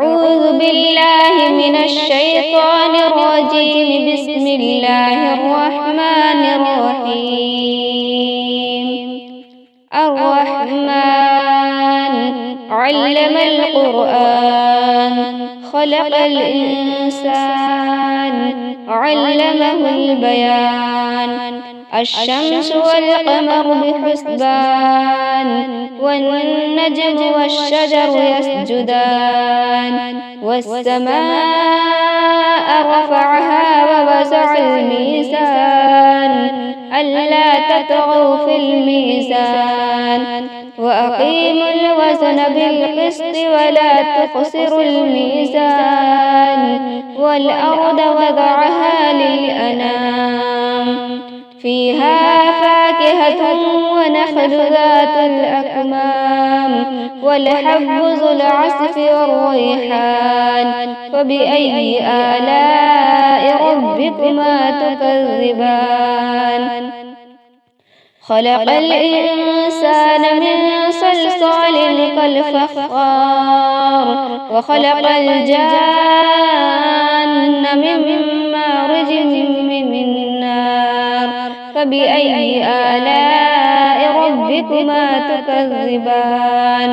أعوذ بالله من الشيطان الرجيم. بسم الله الرحمن الرحيم. الرحمن علم القرآن خلق الإنسان علمه البيان. الشمس والقمر بحسبان والنجم والشجر يسجدان. والسماء رفعها ووضع الميزان ألا تطغوا في الميزان وأقيموا الوزن بالقسط ولا تخسروا الميزان. والأرض وضعها للأنام فيها فاكهة ونخل ذات الأكمام والحب ذو العصف والريحان. فبأي آلاء ربكما تكذبان؟ خلق الإنسان من صلصال كالفخار وخلق الجان من مارج من نار. فبأي آلاء ربكما تكذبان؟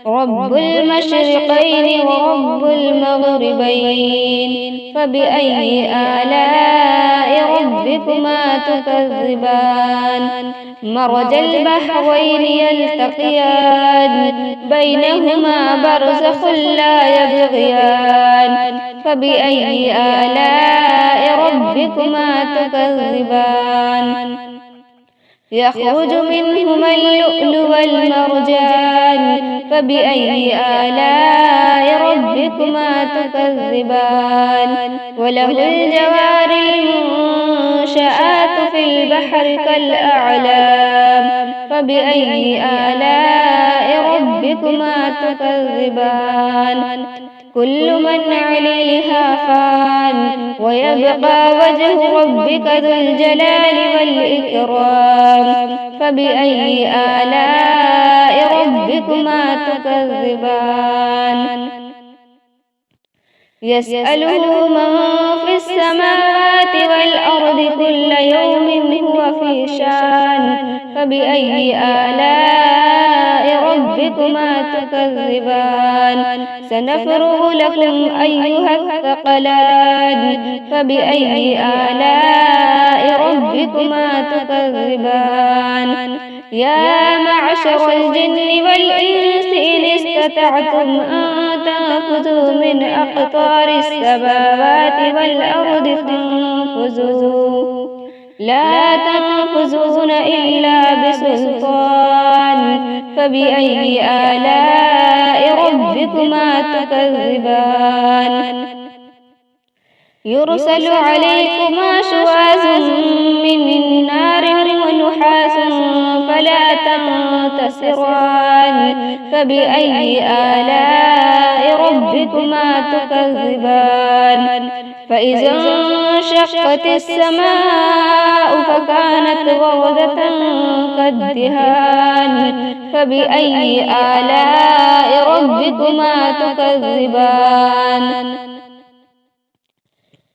رب المشرقين ورب المغربين. فبأي آلاء ربكما تكذبان؟ مرج البحرين يلتقيان بينهما برزخ لا يبغيان. فبأي آلاء ربكما تكذبان؟ يخرج منهما اللؤلؤ والمرجان. فبأي آلاء ربكما تكذبان؟ وله الجوار المنشآت في البحر كالأعلام. فبأي آلاء ربكما تكذبان؟ كل من عليها فان ويبقى وجه ربك ذو الجلال والإكرام. فبأي آلاء ربكما تكذبان؟ يسأله من في السماوات والأرض كل يوم هو في شان. فبأي آلاء ربكما تكذبان؟ سنفرغ لكم أيها الثقلان. فبأي آلاء ربكما تكذبان؟ يا معشر الجن والإنس إن استطعتم أن تنفذوا من أقطار السماوات والأرض فانفذوا لا تنفذون إلا بسلطان. فبأي آلاء ربكما تكذبان؟ يرسل عليكما شواظ من نار ونحاس فلا تنتصران. فبأي آلاء ربكما تكذبان؟ فإذا انشقت السماء فكانت وردة كالدهان. فبأي آلاء ربكما تكذبان؟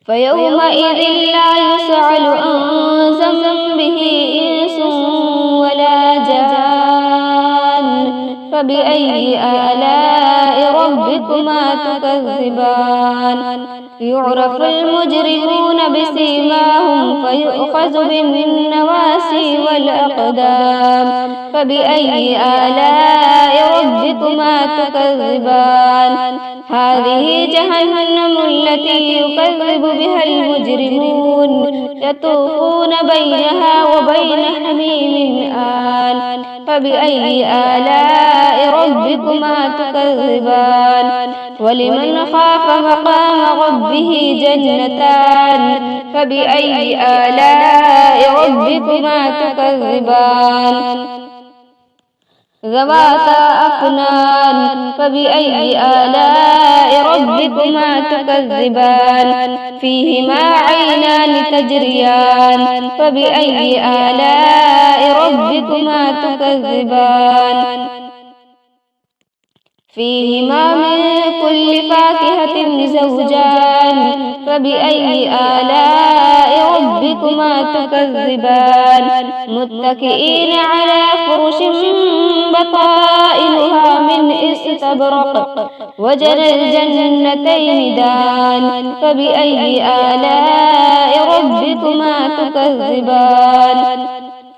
فيومئذ لا يسأل عن ذنبه إنس ولا جان. فبأي آلاء ربكما تكذبان؟ يعرف المجرمون بسيماهم فيؤخذ بالنواسي والأقدام. فبأي آلاء ربكما تكذبان؟ هذه جهنم التي يكذب بها المجرمون يطوفون بينها وبين حميم آن. فبأي آلاء ربكما تكذبان؟ ولمن خاف مقام ربه جنتان. فبأي آلاء ربكما تكذبان؟ ذواتا أفنان. فبأي آلاء ربكما تكذبان؟ فيهما عينان تجريان. فبأي آلاء ربكما تكذبان؟ فيهما من كل فاكهة زوجان فبأي آلاء ربكما تكذبان متكئين على فرش بطائنها من استبرق وجنى الجنتين دان فبأي آلاء ربكما تكذبان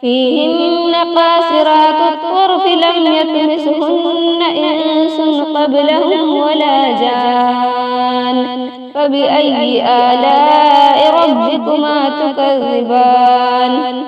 فيهن قاصرات الطرف لم يطمسهن إنس قبلهم ولا جان فبأي آلاء ربكما تكذبان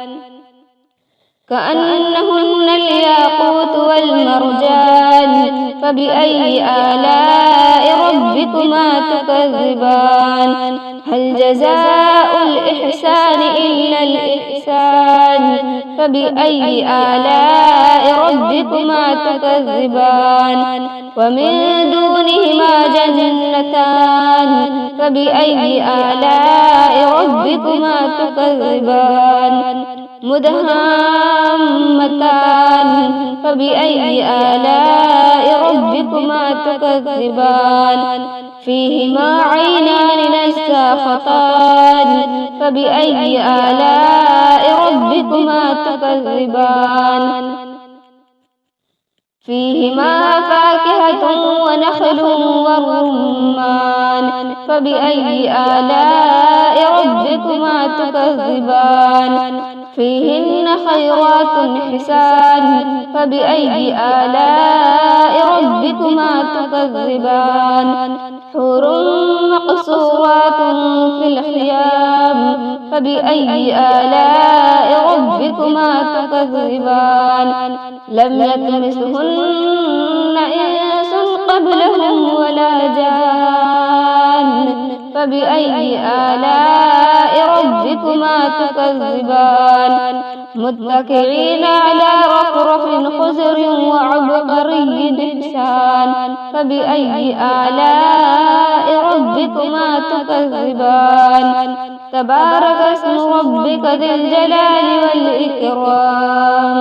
كأنهن الياقوت والمرجان فبأي آلاء ربكما تكذبان هل جزاء الإحسان إلا الإحسان فبأي آلاء ربكما تكذبان ومن دونهما جنتان فبأي آلاء ربكما تكذبان مدهامتان فبأي آلاء ربكما تكذبان فيهما عينان نساختان فبأي آلاء ربكما تكذبان فيهما فاكهة ونخل ورمان فبأي آلاء ربكما تكذبان فيهن خيرات حسان فبأي آلاء ربكما تكذبان حور مقصورات في الخيام فبأي آلاء ربكما تكذبان لم يطمسهن إنس قبلهم ولا جان فبأي آلاء ربكما تكذبان متكئين على رفرف خضر وعبقري حسان فبأي آلاء ربكما تكذبان تبارك اسم ربك ذي الجلال والإكرام